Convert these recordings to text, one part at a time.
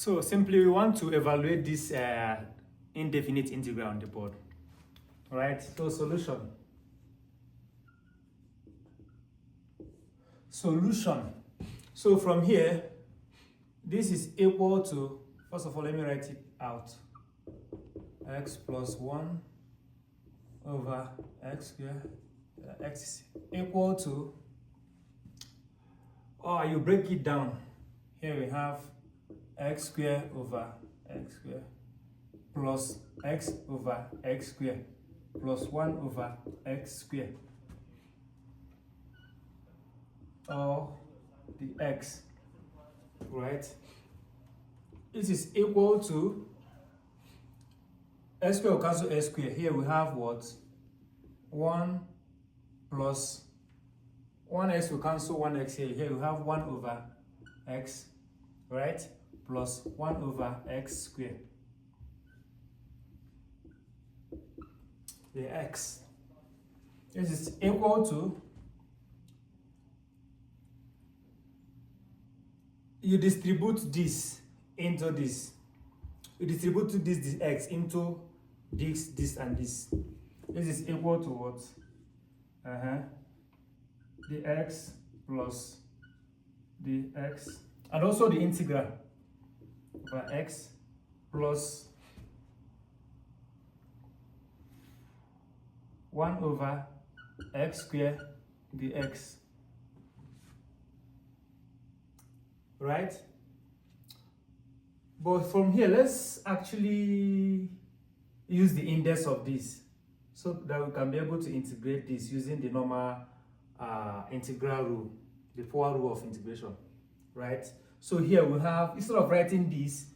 So simply we want to evaluate this indefinite integral on the board. All right, so solution. So from here, this is equal to, first of all, let me write it out. X plus 1 over x squared. X is equal to, you break it down. Here we have x squared over x squared plus x over x squared plus 1 over x squared, or the x, right? This is equal to x squared will cancel x squared. Here we have what? 1 plus 1x will cancel 1x here. Here we have 1 over x, right? Plus 1 over x squared. The x. This is equal to, you distribute this into this. You distribute this x into this, and this. This is equal to what? The x plus the x, and also the integral over x plus 1 over x squared dx, right? But from here, let's actually use the index of this so that we can be able to integrate this using the normal integral rule, the power rule of integration, right? So here we have, instead of writing this,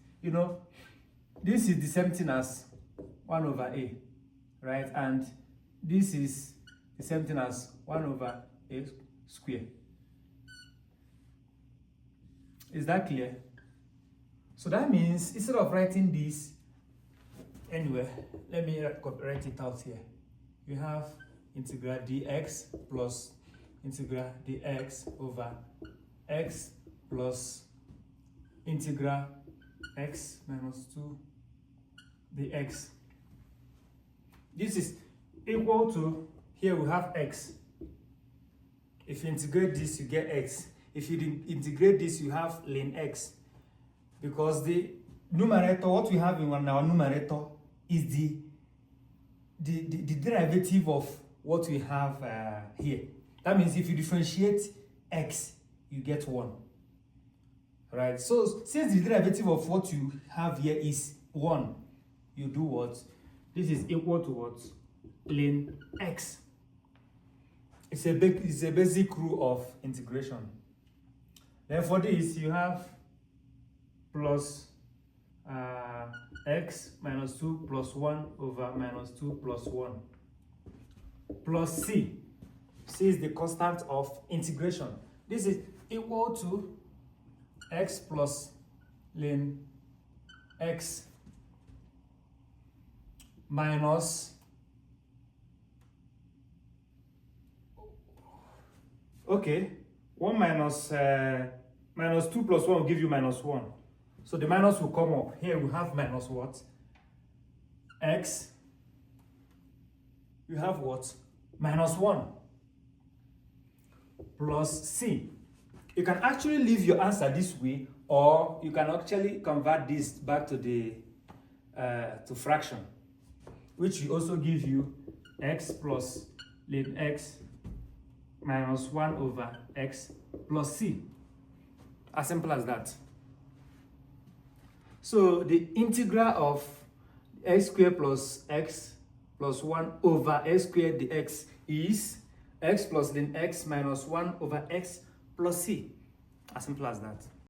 this is the same thing as 1 over a, right? And this is the same thing as 1 over a squared. Is that clear? So that means instead of writing this anyway, let me write it out here. You have integral dx plus integral dx over x plus integral x minus 2 dx. This is equal to, here we have x. If you integrate this, you get x. If you integrate this, you have ln x. Because the numerator, what we have in our numerator is the derivative of what we have here. That means if you differentiate x, you get 1. Right? So since the derivative of what you have here is 1, you do what? This is equal to what? Ln x. It's a basic rule of integration. Then for this, you have plus x minus 2 plus 1 over minus 2 plus 1 plus c. C is the constant of integration. This is equal to x plus ln x minus, okay, 1 minus 2 plus 1 will give you minus 1. So the minus will come up. Here we have minus what? X. You have what? Minus 1 plus c. You can actually leave your answer this way, or you can actually convert this back to the to fraction, which will also give you x plus ln x minus 1 over x plus c. As simple as that. So the integral of x squared plus x plus 1 over x squared dx is x plus ln x minus 1 over x plus c. As simple as that.